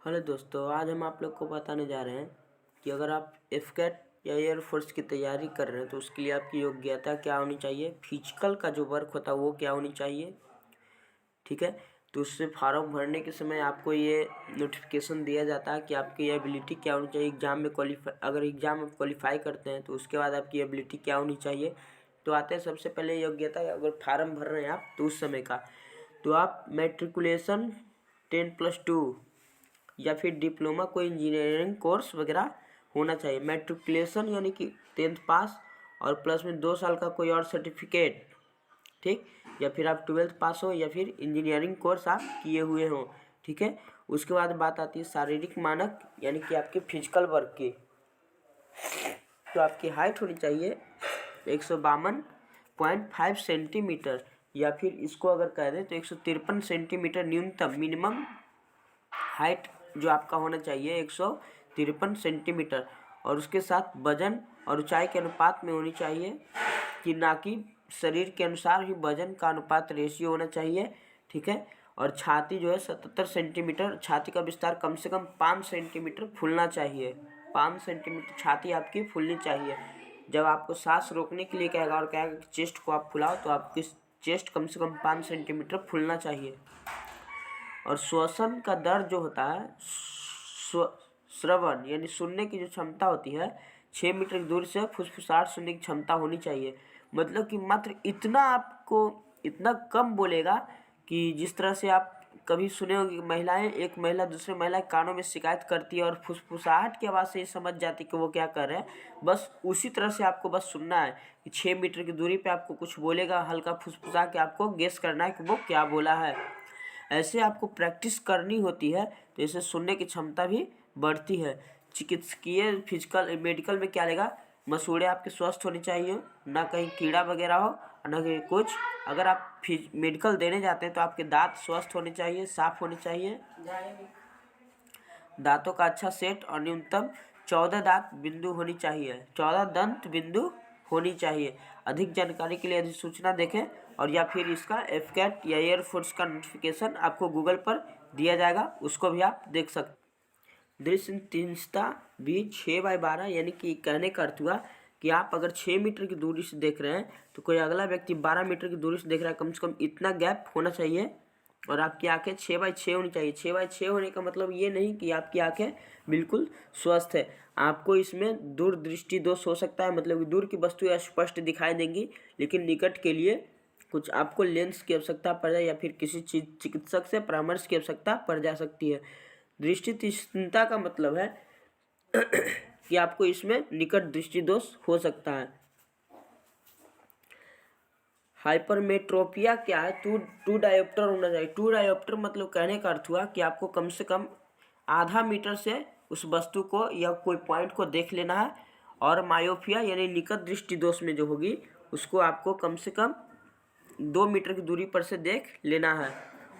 Hello दोस्तों, आज हम आप लोग को बताने जा रहे हैं कि अगर आप एफकेट या एयरफोर्स की तैयारी कर रहे हैं तो उसके लिए आपकी योग्यता क्या होनी चाहिए, फिजिकल का जो वर्क होता है वो क्या होनी चाहिए। ठीक है, तो उससे फॉर्म भरने के समय आपको ये नोटिफिकेशन दिया जाता है कि आपकी एबिलिटी क्या होनी चाहिए। एग्ज़ाम में अगर एग्ज़ाम में क्वालिफाई करते हैं तो उसके बाद आपकी एबिलिटी क्या होनी चाहिए। तो आते हैं सबसे पहले योग्यता, अगर फार्म भर रहे हैं आप तो उस समय का, तो आप मैट्रिकुलेशन 10+2 या फिर डिप्लोमा कोई इंजीनियरिंग कोर्स वगैरह होना चाहिए। मैट्रिकुलेशन यानी कि 10th पास और प्लस में 2 साल का कोई और सर्टिफिकेट, ठीक, या फिर आप 12th पास हो या फिर इंजीनियरिंग कोर्स आप किए हुए हो। ठीक है, उसके बाद बात आती है शारीरिक मानक यानी कि आपके फिजिकल वर्क की। तो आपकी हाइट होनी चाहिए 152.5 सेंटीमीटर, या फिर इसको अगर कह दें तो 153 सेंटीमीटर न्यूनतम मिनिमम हाइट जो आपका होना चाहिए 153 सेंटीमीटर, और उसके साथ वजन और ऊंचाई के अनुपात में होनी चाहिए कि ना कि शरीर के अनुसार ही वजन का अनुपात रेशियो होना चाहिए। ठीक है, और छाती जो है 77 सेंटीमीटर, छाती का विस्तार कम से कम 5 सेंटीमीटर फूलना चाहिए। 5 सेंटीमीटर छाती आपकी फूलनी चाहिए। जब आपको सांस रोकने के लिए कहेगा और कहेगा कि चेस्ट को आप फुलाओ, तो आपकी चेस्ट कम से कम 5 सेंटीमीटर फूलना चाहिए। और श्वसन का दर जो होता है, श्रवण यानी सुनने की जो क्षमता होती है, 6 मीटर की दूरी से फुसफुसाहट सुनने की क्षमता होनी चाहिए। मतलब कि मात्र इतना आपको इतना कम बोलेगा कि जिस तरह से आप कभी सुने होंगे महिलाएं, एक महिला दूसरे महिला के कानों में शिकायत करती है और फुसफुसाहट की आवाज़ से ही समझ जाती है कि वो क्या कर रहे हैं। बस उसी तरह से आपको बस सुनना है कि 6 मीटर की दूरी पे आपको कुछ बोलेगा, हल्का फुसफुसा के आपको गेस करना है कि वो क्या बोला है। ऐसे आपको प्रैक्टिस करनी होती है, तो इससे सुनने की क्षमता भी बढ़ती है। चिकित्सकीय फिजिकल मेडिकल में क्या लेगा, मसूड़े आपके स्वस्थ होने चाहिए, ना कहीं कीड़ा वगैरह हो, ना कहीं कुछ। अगर आप मेडिकल देने जाते हैं तो आपके दांत स्वस्थ होने चाहिए, साफ होने चाहिए, दांतों का अच्छा सेट और न्यूनतम 14 दांत बिंदु होनी चाहिए, 14 दंत बिंदु होनी चाहिए। अधिक जानकारी के लिए अधिसूचना देखें, और या फिर इसका एफकेट या एयरफोर्स का नोटिफिकेशन आपको गूगल पर दिया जाएगा, उसको भी आप देख सकते। दृश्य तीक्ष्णता भी 6/12, यानी कि कहने का अर्थ हुआ कि आप अगर 6 मीटर की दूरी से देख रहे हैं तो कोई अगला व्यक्ति 12 मीटर की दूरी से देख रहा है, कम से कम इतना गैप होना चाहिए। और आपकी आंखें 6/6 होनी चाहिए। 6/6 होने का मतलब ये नहीं कि आपकी आंखें बिल्कुल स्वस्थ है। आपको इसमें दूरदृष्टि दोष हो सकता है, मतलब दूर की वस्तुएं स्पष्ट दिखाई देंगी, लेकिन निकट के लिए कुछ आपको लेंस की आवश्यकता पड़ जाए या फिर किसी चीज चिकित्सक से परामर्श की आवश्यकता पड़ जा सकती है। दृष्टि तीक्ष्णता का मतलब है कि आपको इसमें निकट दृष्टि दोष हो सकता है। हाइपरमेट्रोपिया क्या है, टू डायोप्टर होना चाहिए। टू डायोप्टर मतलब कहने का अर्थ हुआ कि आपको कम से कम आधा मीटर से उस वस्तु को या कोई पॉइंट को देख लेना है। और मायोपिया यानी निकट दृष्टि दोष में जो होगी उसको आपको कम से कम 2 मीटर की दूरी पर से देख लेना है।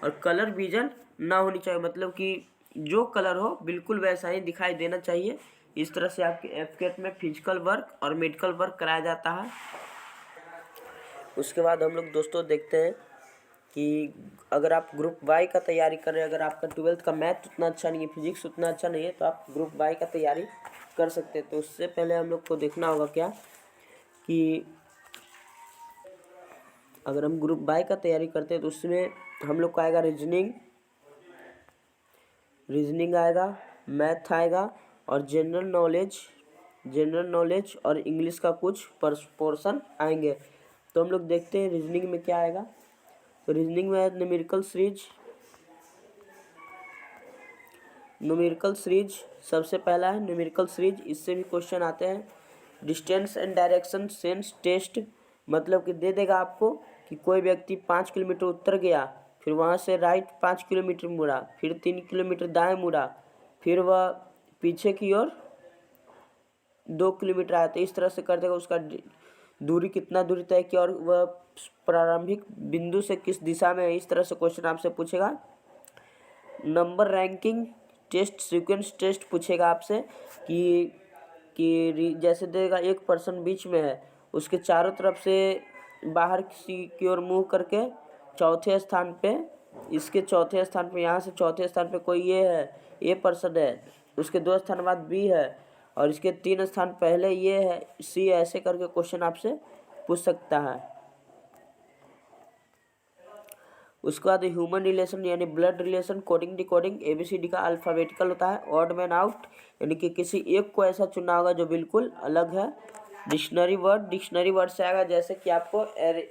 और कलर विजन ना होनी चाहिए, मतलब कि जो कलर हो बिल्कुल वैसा ही दिखाई देना चाहिए। इस तरह से आपके एफकेट में फिजिकल वर्क और मेडिकल वर्क कराया जाता है। उसके बाद हम लोग दोस्तों देखते हैं कि अगर आप ग्रुप वाई का तैयारी कर रहे हैं, अगर आपका 12th का मैथ उतना अच्छा नहीं है, फिजिक्स उतना अच्छा नहीं है, तो आप ग्रुप वाई का तैयारी कर सकते हैं। तो उससे पहले हम लोग को देखना होगा क्या कि अगर हम ग्रुप वाई का तैयारी करते हैं तो उसमें हम लोग को आएगा रीजनिंग आएगा, मैथ आएगा, और जनरल नॉलेज और इंग्लिश का कुछ पोर्शन आएंगे। तो हम लोग देखते हैं रीजनिंग में क्या आएगा। तो रीजनिंग में न्यूमेरिकल सीरीज सबसे पहला है। न्यूमेरिकल सीरीज, इससे भी क्वेश्चन आते हैं। Distance and direction sense test, मतलब कि दे देगा आपको कि कोई व्यक्ति 5 किलोमीटर उत्तर गया, फिर वहाँ से राइट 5 किलोमीटर मुड़ा, फिर 3 किलोमीटर दाएं मुड़ा, फिर वह पीछे की ओर 2 किलोमीटर आया। तो इस तरह से कर देगा, उसका दूरी कितना दूरी तय किया और वह प्रारंभिक बिंदु से किस दिशा में है। इस तरह से क्वेश्चन आपसे पूछेगा। Number ranking test, sequence test पूछेगा आपसे कि जैसे देगा एक पर्सन बीच में है, उसके चारों तरफ से बाहर किसी की ओर मुंह करके चौथे स्थान पे इसके चौथे स्थान पे, यहाँ से चौथे स्थान पे कोई ये है, ए पर्सन है, उसके 2 स्थान बाद बी है, और इसके 3 स्थान पहले ये है, सी, ऐसे करके क्वेश्चन आपसे पूछ सकता है। उसके बाद ह्यूमन रिलेशन यानी blood relation, coding decoding, ABCD का अल्फ़ाबेटिकल होता है। ऑड मैन आउट यानी कि किसी एक को ऐसा चुनना होगा जो बिल्कुल अलग है। डिक्शनरी वर्ड से आएगा, जैसे कि आपको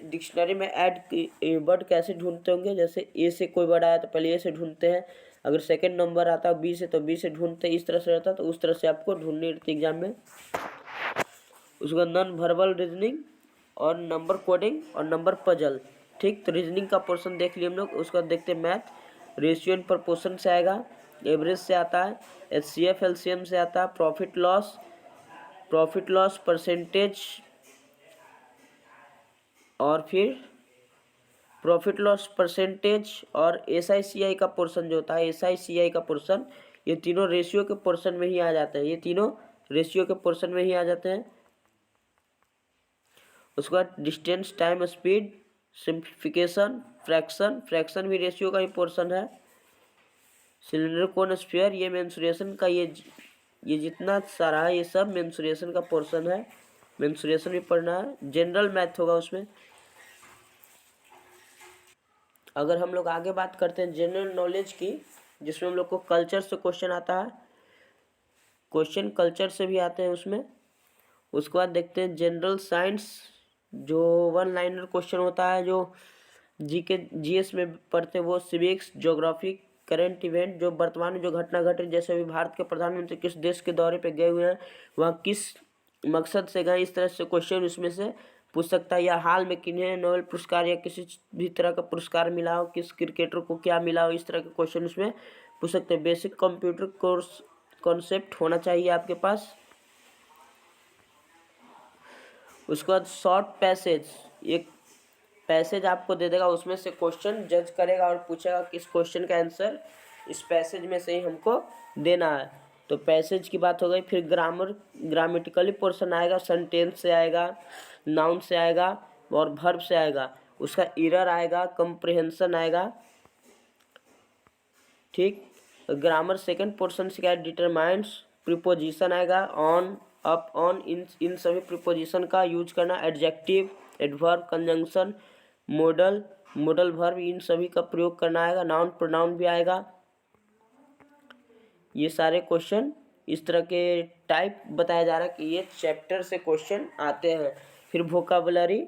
डिक्शनरी में ऐड वर्ड कैसे ढूंढते होंगे, जैसे ए से कोई वर्ड आया तो पहले ए से ढूंढते हैं, अगर सेकंड नंबर आता है बी से तो बी से ढूंढते हैं, इस तरह से रहता है, तो उस तरह से आपको ढूंढनी रहती है एग्जाम में। उसके बाद नॉन वर्बल रीजनिंग और नंबर कोडिंग और नंबर पजल। ठीक, तो रीजनिंग का पोर्शन देख लिए हम लोग। उसके बाद देखते हैं मैथ, रेशियो एंड प्रोपोर्शन से आएगा, एवरेज से आता है, एचसीएफ एलसीएम से आता है, प्रॉफिट लॉस परसेंटेज, और फिर प्रॉफिट लॉस परसेंटेज और एसआईसीआई का पोर्शन जो होता है, एसआईसीआई का पोर्शन, ये तीनों रेशियो के पोर्शन में ही आ जाते हैं, ये तीनों रेशियो के पोर्शन में ही आ जाते हैं। उसके बाद distance, time, speed, simplification, fraction भी रेशियो का ही पोर्शन है। सिलेंडर कोन स्फीयर, ये मेंसुरेशन का, ये जितना सारा है ये सब मेंसुरेशन का पोर्शन है, मेंसुरेशन भी पढ़ना है। जनरल मैथ होगा उसमें। अगर हम लोग आगे बात करते हैं जनरल नॉलेज की, जिसमें हम लोग को कल्चर से क्वेश्चन आता है, क्वेश्चन कल्चर से भी आते हैं उसमें। उसके बाद देखते हैं जनरल साइंस, जो 1 लाइनर क्वेश्चन होता है, जो जीएस में पढ़ते हैं, वो सिविक्स, ज्योग्राफी, करंट इवेंट, जो वर्तमान में जो घटना घट रही, जैसे अभी भारत के प्रधानमंत्री किस देश के दौरे पे गए हुए हैं, वहाँ किस मकसद से गए, इस तरह से क्वेश्चन उसमें से पूछ सकता है। या हाल में किन्हें नोबेल पुरस्कार या किसी भी तरह का पुरस्कार मिला हो, किस क्रिकेटर को क्या मिला हो, इस तरह के क्वेश्चन उसमें पूछ सकते हैं। बेसिक कंप्यूटर कोर्स कॉन्सेप्ट होना चाहिए आपके पास। उसके बाद शॉर्ट पैसेज, एक पैसेज आपको दे देगा, उसमें से क्वेश्चन जज करेगा और पूछेगा किस क्वेश्चन का आंसर इस पैसेज में से ही हमको देना है। तो पैसेज की बात हो गई। फिर ग्रामेटिकली पोर्शन आएगा, सेंटेंस से आएगा, नाउन से आएगा और वर्ब से आएगा। उसका एरर आएगा, कंप्रिहेंशन आएगा। ठीक, ग्रामर सेकंड पोर्शन से क्या, डिटरमाइंस, प्रीपोजिशन आएगा, ऑन, अप, ऑन, इन सभी प्रीपोजिशन का यूज करना, adjective, adverb, conjunction, modal verb, इन सभी का प्रयोग करना आएगा। नाउन प्रोनाउन भी आएगा। ये सारे क्वेश्चन इस तरह के टाइप बताया जा रहा है कि ये चैप्टर से क्वेश्चन आते हैं। फिर वोकाबुलरी,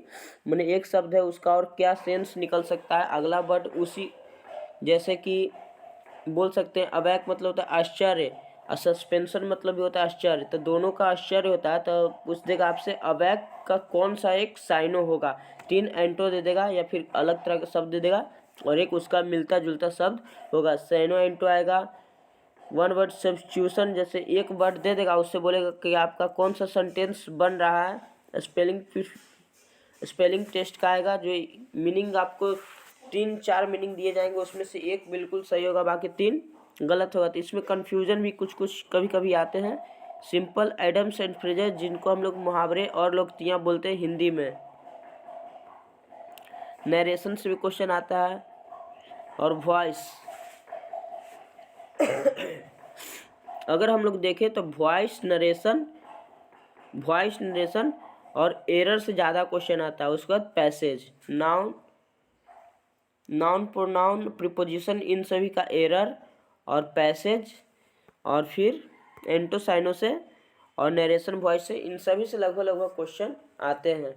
माने एक शब्द है उसका और क्या सेंस निकल सकता है, अगला वर्ड उसी, जैसे कि बोल सकते हैं अबैक मतलब होता है आश्चर्य, और सस्पेंशन मतलब भी होता है आश्चर्य, तो दोनों का आश्चर्य होता है। तो पूछ देगा आपसे अबैक का कौन सा एक साइनो होगा, 3 एंटो दे देगा या फिर अलग तरह का शब्द दे देगा, और एक उसका मिलता जुलता शब्द होगा, साइनो एंटो आएगा। 1 वर्ड सब्स्टिट्यूशन, जैसे एक वर्ड दे देगा, उससे बोलेगा कि आपका कौन सा सेंटेंस बन रहा है। स्पेलिंग टेस्ट का आएगा, जो मीनिंग आपको 3-4 मीनिंग दिए जाएंगे, उसमें से एक बिल्कुल सही होगा, बाकी 3 गलत होगा। तो इसमें कन्फ्यूजन भी कुछ कभी कभी आते हैं। सिंपल एडम्स एंड फ्रेजेस, जिनको हम लोग मुहावरे और लोकतियाँ बोलते हैं हिंदी में। नरेशन से भी क्वेश्चन आता है, और वॉइस। अगर हम लोग देखें तो वॉइस नरेशन और एरर से ज़्यादा क्वेश्चन आता है। उसके बाद पैसेज, नाउन प्रोनाउन प्रीपोजिशन, इन सभी का एरर और पैसेज, और फिर एंटोसाइनो से और नरेशन वॉइस से, इन सभी से लगभग क्वेश्चन आते हैं।